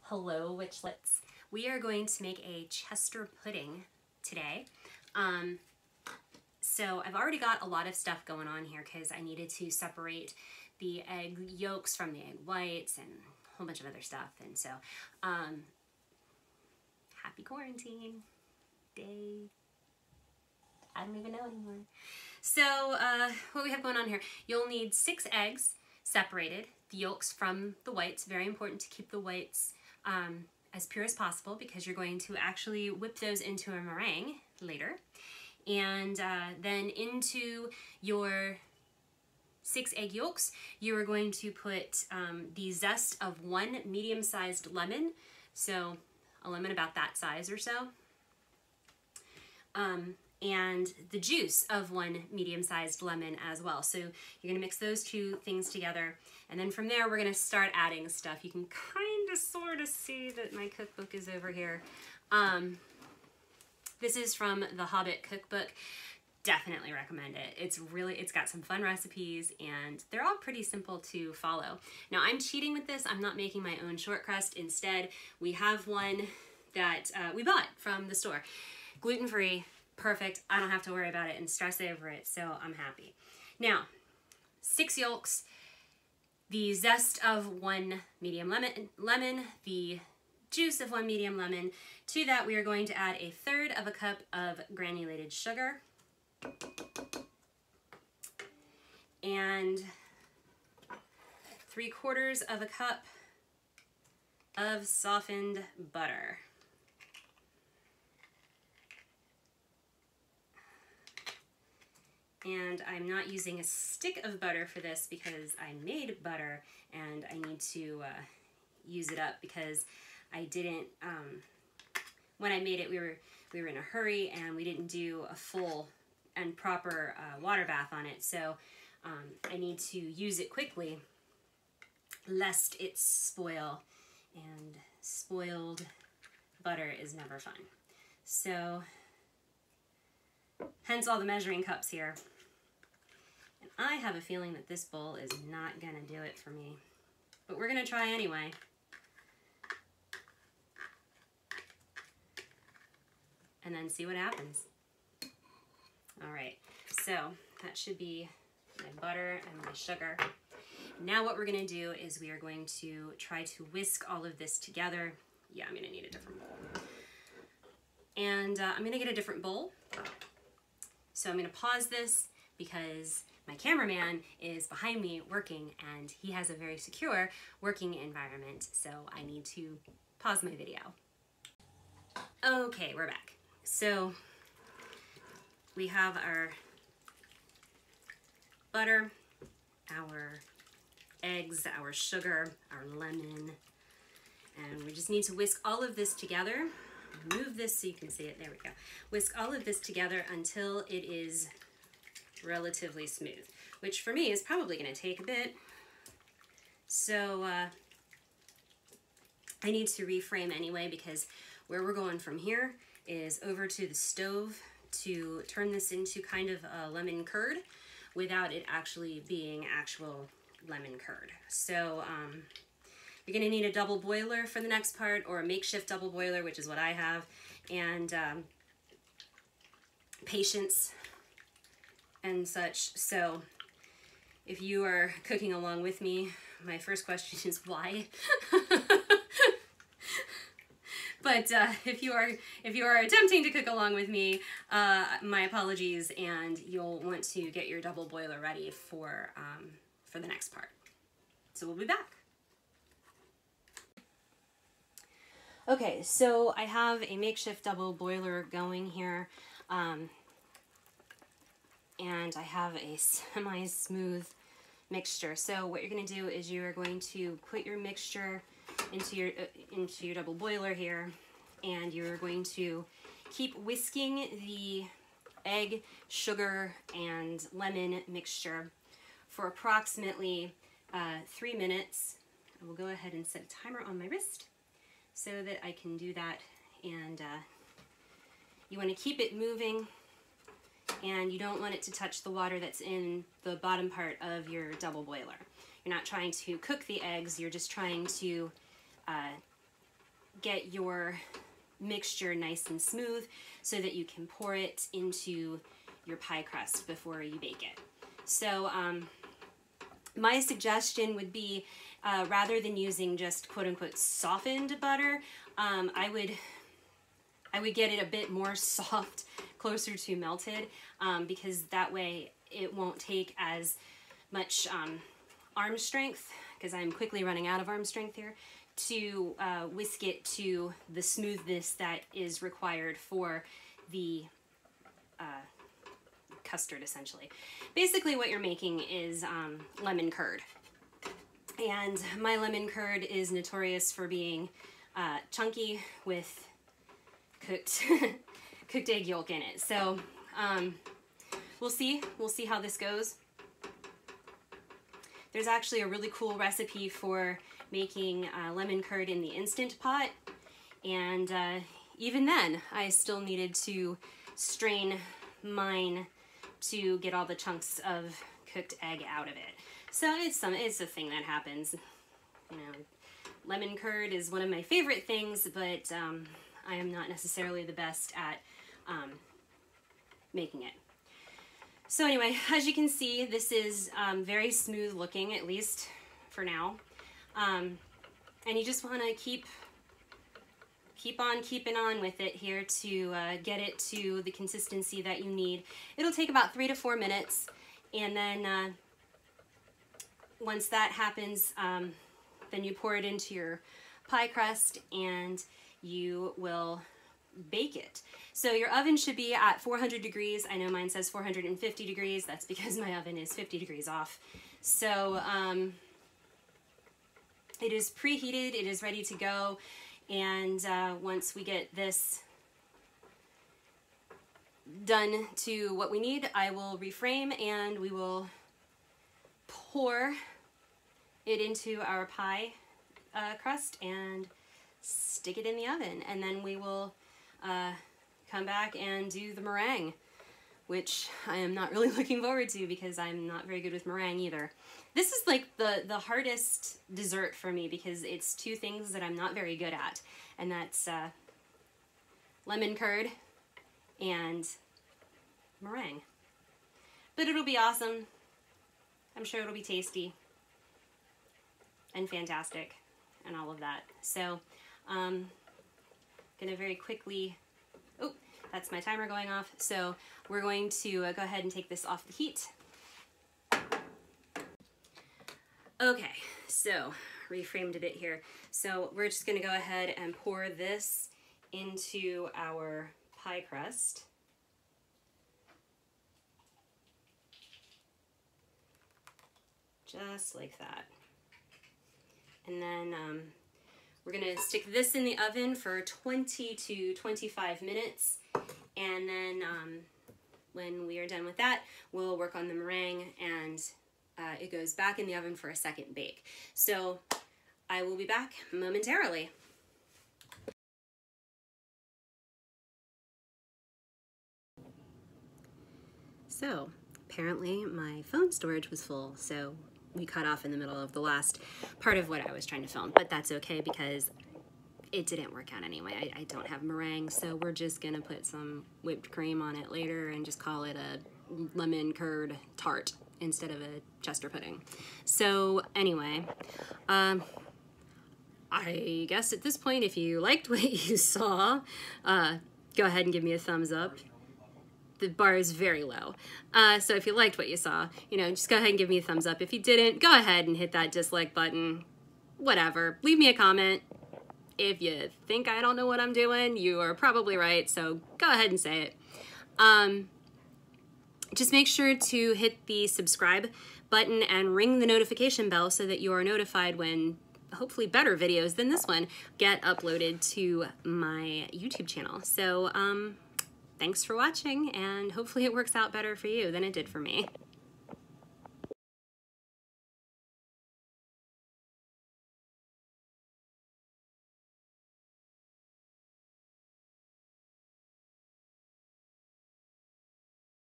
Hello, witchlets. We are going to make a Chester pudding today. So I've already got a lot of stuff going on here because I needed to separate the egg yolks from the egg whites and a whole bunch of other stuff. And so, happy quarantine day. I don't even know anymore. So what we have going on here, you'll need 6 eggs separated, the yolks from the whites. Very important to keep the whites as pure as possible because you're going to actually whip those into a meringue later. And then into your 6 egg yolks, you are going to put the zest of 1 medium-sized lemon, so a lemon about that size or so, and the juice of 1 medium-sized lemon as well. So you're gonna mix those 2 things together, and then from there we're gonna start adding stuff. You can kind of sort of see that my cookbook is over here. This is from the Hobbit cookbook. Definitely recommend it. It's got some fun recipes and they're all pretty simple to follow. Now I'm cheating with this. I'm not making my own short crust. Instead, we have one that we bought from the store. Gluten-free, perfect. I don't have to worry about it and stress over it, so I'm happy. Now, 6 yolks, the zest of 1 medium lemon, the juice of 1 medium lemon. To that, we are going to add 1/3 cup of granulated sugar and 3/4 cup of softened butter. And I'm not using a stick of butter for this because I made butter and I need to use it up because I didn't, when I made it, we were in a hurry and we didn't do a full and proper water bath on it. So I need to use it quickly lest it spoil, and spoiled butter is never fun. So hence all the measuring cups here. And I have a feeling that this bowl is not gonna do it for me, but we're gonna try anyway. And then see what happens. All right, so that should be my butter and my sugar. Now what we're gonna do is we are going to try to whisk all of this together. Yeah, I'm gonna need a different bowl. And I'm gonna get a different bowl. So I'm gonna pause this because my cameraman is behind me working and he has a very secure working environment. So I need to pause my video. Okay, we're back. So we have our butter, our eggs, our sugar, our lemon, and we just need to whisk all of this together. Move this so you can see it. There we go. Whisk all of this together until it is relatively smooth, which for me is probably going to take a bit. So I need to reframe anyway because where we're going from here is over to the stove to turn this into kind of a lemon curd without it actually being actual lemon curd. So you're gonna need a double boiler for the next part, or a makeshift double boiler, which is what I have, and patience and such. So if you are cooking along with me, my first question is why? But if you are attempting to cook along with me, my apologies, and you'll want to get your double boiler ready for the next part. So we'll be back. Okay, so I have a makeshift double boiler going here, and I have a semi-smooth mixture. So what you're going to do is you are going to put your mixture into your double boiler here, and you're going to keep whisking the egg, sugar, and lemon mixture for approximately 3 minutes. I will go ahead and set a timer on my wrist so that I can do that. And you want to keep it moving, and you don't want it to touch the water that's in the bottom part of your double boiler. You're not trying to cook the eggs, you're just trying to get your mixture nice and smooth so that you can pour it into your pie crust before you bake it. So my suggestion would be rather than using just quote-unquote softened butter, I would get it a bit more soft, closer to melted, because that way it won't take as much arm strength, because I'm quickly running out of arm strength here, to whisk it to the smoothness that is required for the custard, essentially. Basically what you're making is lemon curd. And my lemon curd is notorious for being chunky with cooked cooked egg yolk in it. So we'll see how this goes. There's actually a really cool recipe for making lemon curd in the Instant Pot, and even then I still needed to strain mine to get all the chunks of cooked egg out of it. So it's a thing that happens. You know, lemon curd is one of my favorite things, but I am not necessarily the best at making it. So anyway, as you can see, this is very smooth looking, at least for now. And you just want to keep on keeping on with it here to get it to the consistency that you need. It'll take about 3 to 4 minutes, and then once that happens, then you pour it into your pie crust and you will bake it. So your oven should be at 400 degrees. I know mine says 450 degrees. That's because my oven is 50 degrees off. So it is preheated, it is ready to go. And once we get this done to what we need, I will reframe and we will pour it into our pie crust and stick it in the oven. And then we will come back and do the meringue, which I am not really looking forward to because I'm not very good with meringue either. This is like the hardest dessert for me because it's two things that I'm not very good at, and that's lemon curd and meringue. But it'll be awesome. I'm sure it'll be tasty and fantastic and all of that. So gonna very quickly, oh, that's my timer going off. So we're going to go ahead and take this off the heat. Okay, so reframed a bit here. So we're just gonna go ahead and pour this into our pie crust. Just like that. And then we're gonna stick this in the oven for 20 to 25 minutes. And then when we are done with that, we'll work on the meringue, and it goes back in the oven for a second bake. So I will be back momentarily. So apparently my phone storage was full, so we cut off in the middle of the last part of what I was trying to film, but that's okay because it didn't work out anyway. I don't have meringue, so we're just gonna put some whipped cream on it later and just call it a lemon curd tart instead of a Chester pudding. So anyway, I guess at this point, if you liked what you saw, go ahead and give me a thumbs up. The bar is very low. So if you liked what you saw, you know, just go ahead and give me a thumbs up. If you didn't, go ahead and hit that dislike button. Whatever. Leave me a comment. If you think I don't know what I'm doing, you are probably right, so go ahead and say it. Just make sure to hit the subscribe button and ring the notification bell so that you are notified when hopefully better videos than this one get uploaded to my YouTube channel. So thanks for watching, and hopefully it works out better for you than it did for me.